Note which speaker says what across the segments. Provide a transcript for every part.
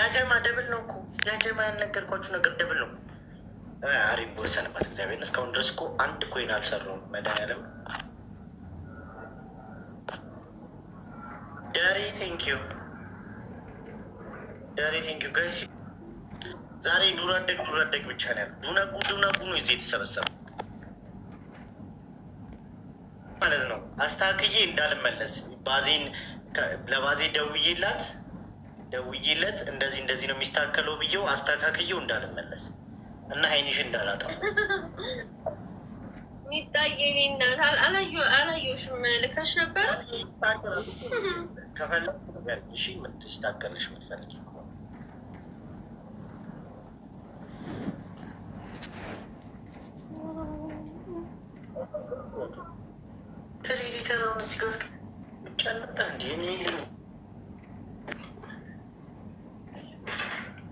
Speaker 1: ያጀማ ደብል ነው እኮ ያጀማ ያልነገርኳችሁ ነገር ደብል ነው። አሪፍ ወሰንባት እግዚአብሔር እስካሁን ድረስ እኮ አንድ ኮይን አልሰራውም። መድኃኒዓለም ዳሪ ቴንኪዩ ዳሪ ቴንኪዩ ጋይስ። ዛሬ ዱር አደግ ብቻ ነው ያለው። ዱነጉ ነው እዚህ የተሰበሰበ ማለት ነው። አስተካክዬ እንዳልመለስ ባዜን ለባዜ ደውዬለት እንደዚህ ነው የሚስተካከለው ብዬው አስተካክዬው እንዳልመለስ እና ሀይኒሽ እንዳላጣ
Speaker 2: ሚጣየኔ እናት አላየሁሽም። ልከሽ ነበር
Speaker 1: ከፈለግሽ ምትስታከልሽ ምትፈልጊ ከሬዲተሩን እዚህ ጋር ብቻ ነበር እንዲ የሚል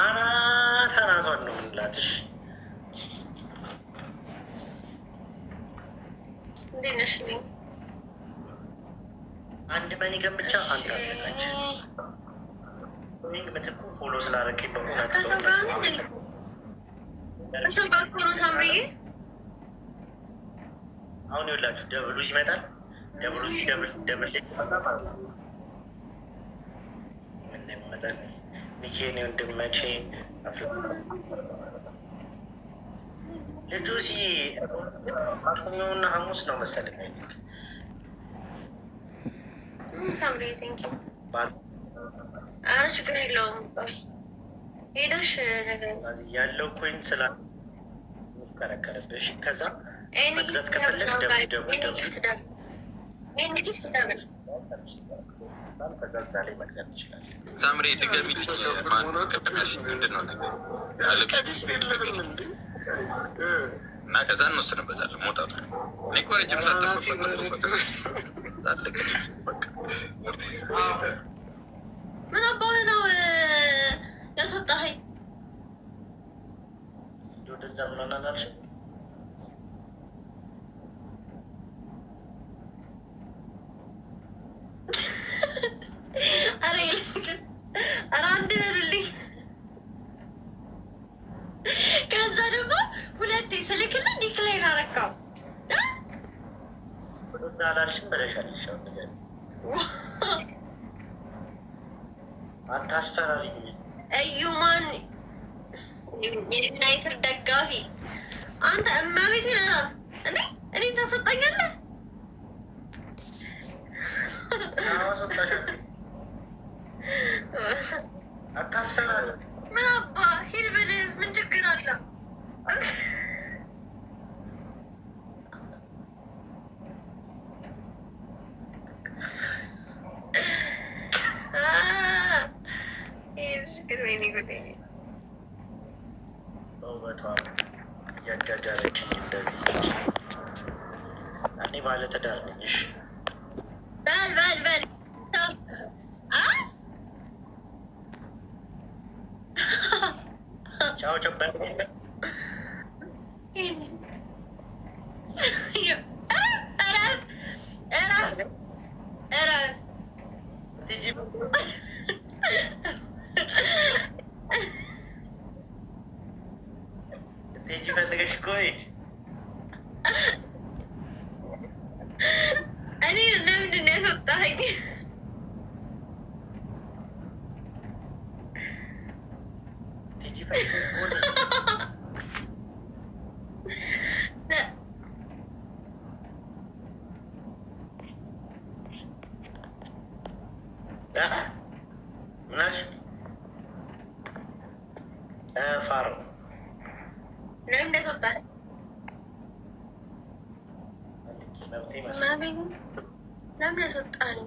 Speaker 1: አናቷን ነው ምንላትሽ።
Speaker 2: እንዴት ነሽ?
Speaker 1: አንድ መኒ ገምቻ አንድ አዘጋጅ ምትኩ ፎሎ ስላረግ በእውነት
Speaker 2: ከሰው ጋር ነው ሳምሪዬ።
Speaker 1: አሁን ይኸውላችሁ ደብሉ ይመጣል። ደብሉ ምን ይመጣል? ሚኬን ወንድመቼ ልጁ ማክሰኞና ሐሙስ ነው መሰለኝ።
Speaker 2: ሳምሪ ቴንኪው። ኧረ ችግር የለውም ሄደሽ ነገር
Speaker 1: ያለው ኮይን ስላከረከረብሽ ከዛ መግዛት ከፈለግ ከዛ እዛ ላይ መግዛት ትችላለህ።
Speaker 3: ሳምሪ ድገሚ። ቅድሚያሽ ምንድን ነው እና ከዛ እንወስንበታለን መውጣቱ። እኔ እኮ ረጅም
Speaker 2: ምን አባህ ነው ያስወጣኸኝ?
Speaker 1: ወደዛ ምናናናልሽ
Speaker 2: ኧረ አንድ በሉልኝ። ከዛ ደግሞ ሁለቴ ስልክልህ ዲክላይን አደረከው።
Speaker 1: አላልሽም በለሻለሽ። አታስፈራሪኝ።
Speaker 2: እዩማን የዩናይትድ ደጋፊ አንተ እመቤቴ ነራፍ እንዴ እኔ ታስወጣኛለህ?
Speaker 1: አታስፈራሪ።
Speaker 2: ምን አባ ሂድ በልስ ምን ችግር አለ?
Speaker 1: በውበቷ እያጃጃለችኝ እንደዚህ እኔ ባለትዳር ነኝ። እሺ
Speaker 2: በል
Speaker 1: ቻው ቻው። ቴጂ ፈልገሽ እኮ
Speaker 2: እኔ ለምንድን ነው ያስወጣኸኝ?
Speaker 1: ቴጂ ፈልገሽ ምናልሽ ፋሮ
Speaker 2: ለምን ያስወጣል? ለምን ያስወጣል?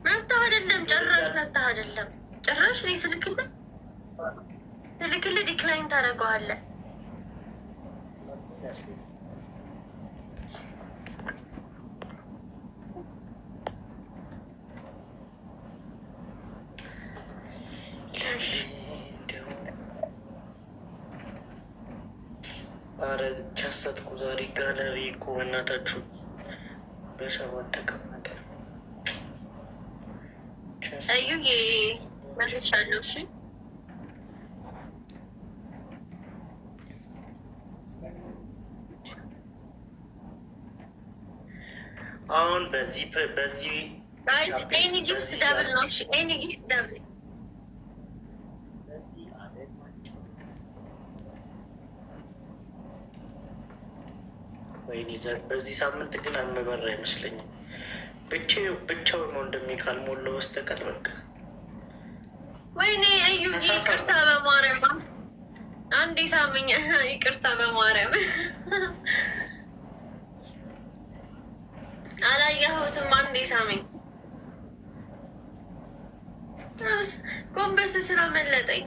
Speaker 2: መብትህ አይደለም፣ ጭራሽ መብትህ አይደለም። ጭራሽ እኔ ስልክልህ ዲክላይን ታደርገዋለህ።
Speaker 1: አረ ቻሳትኩ ዛሬ ጋለሪ እኮ በእናታችሁ በሰባት ተቀመጠ።
Speaker 2: እዩዬ መልሻለሁ። እሺ
Speaker 1: አሁን በዚህ
Speaker 2: ጋይስ ኤኒ ጊፍት ደብል ነው። እሺ ኤኒ ጊፍት ደብል
Speaker 1: ወይኔ በዚህ ሳምንት ግን አልመበራ አይመስለኝም። ብቻውን ወንድሜ ካልሞላው በስተቀር በቃ
Speaker 2: ወይኔ እዩ ይቅርታ በማርያም አንዴ ሳምኝ። ይቅርታ በማርያም አላየሁትም። አንዴ ሳምኝ። ጎንበስ ስላመለጠኝ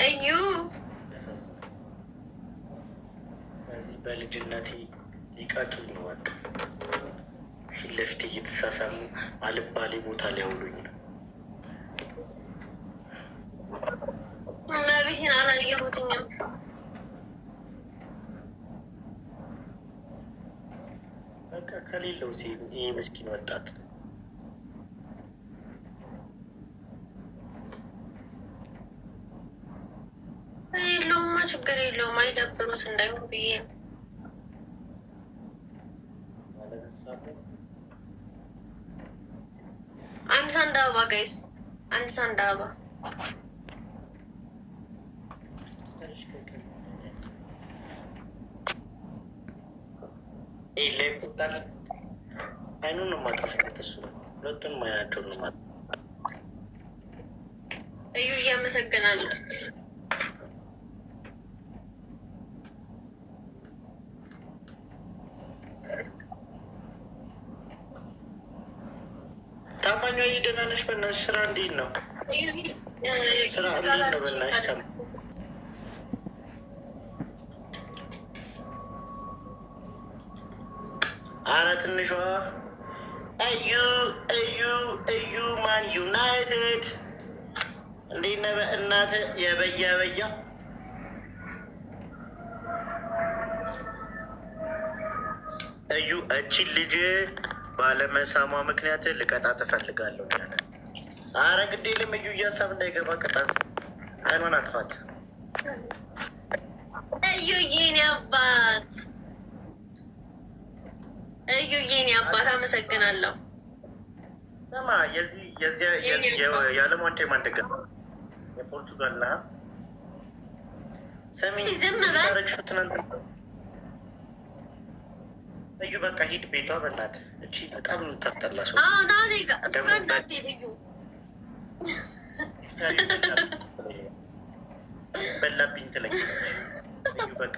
Speaker 2: እዩ
Speaker 1: በዚህ በልጅነቴ ሊቃጩኝ ነው። በቃ ፊት ለፊት እየተሳሳሙ አልባሌ ቦታ ሊያውሉኝ ነው።
Speaker 2: እመቤቴን አላየሁትኝም።
Speaker 1: በቃ ከሌለው ይህ ምስኪን ወጣት
Speaker 2: የለውማ ችግር የለውም። አይደብሩት እንዳይሆን ብዬ አንድ ሳንድ አበባ ጋይስ፣ አንድ ሳንድ አበባ
Speaker 1: ላይ ቁጣል። አይኑን ነው ማጠፍበት። እሱ ሁለቱንም አይናቸውን ነው ማ
Speaker 2: እዩ እያመሰግናለሁ።
Speaker 1: ታማኟ ደህና ነሽ? በእናትሽ ስራ እንዴት ነው? ስራ እንዴት ነው? በእናትሽ አረ ትንሿ እዩ ማን ዩናይትድ እንዴት ነህ? በእናትህ የበያ እዩ እቺን ልጅ ባለመሳሟ ምክንያት ልቀጣት እፈልጋለሁ። አረ ግድ የለም እዩ እያሳብ እንዳይገባ ቅጣት። አይኗን አጥፋት።
Speaker 2: እዩ የኔ አባት፣ እዩ የኔ አባት አመሰግናለሁ።
Speaker 1: ሰማ የዓለም ዋንጫ የማንደገ የፖርቹጋል ና ሰሚ
Speaker 2: ዝም በል
Speaker 1: ትናንት እዩ በቃ ሂድ ቤቷ። በእናትህ እቺ በጣም የምታስጠላ ሰው በላብኝ ትለኝ። እዩ በቃ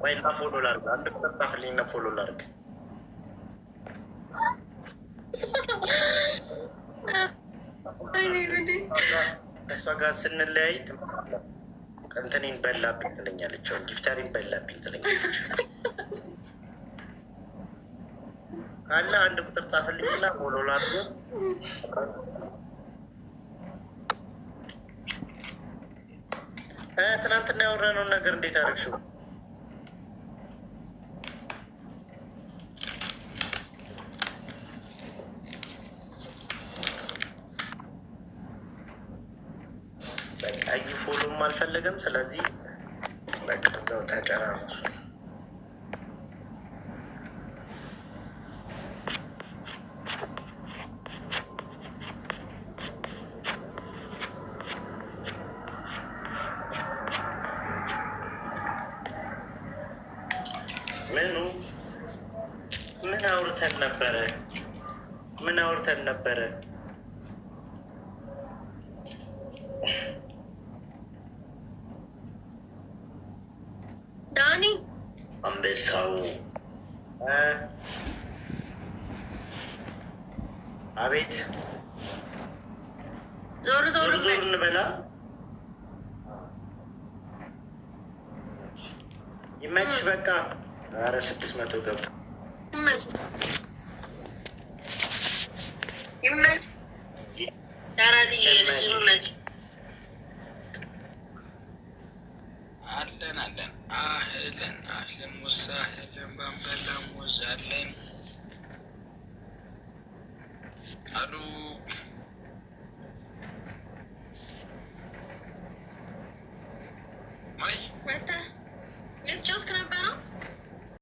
Speaker 1: ቆይና ፎሎ ላድርግ። አንድ ቁጥር ጻፍልኝና ፎሎ ላድርግ። ከእሷ ጋር ስንለያይ እንትኔን በላብኝ ትለኛለች። ጊፍታሪን በላብኝ ትለኛለች። ካለ አንድ ቁጥር ጻፍልኝና ፎሎ ላድርግ። ትናንትና ያወራነውን ነገር እንዴት አደረግሽው? በቃ እዩ ፎሎም አልፈለገም። ስለዚህ በቃ እዛው ተጨራረሱ። ምን አውርተን ነበረ?
Speaker 2: ዳኒ
Speaker 1: አንበሳው አቤት፣
Speaker 2: ዞር
Speaker 1: እንበላ። ይመችሽ በቃ። ኧረ 600 ገብቶ
Speaker 3: አህለን ወሳህለን ባንበላ ሞዛለን አሉ ማይ
Speaker 2: መጣ ልትጫወት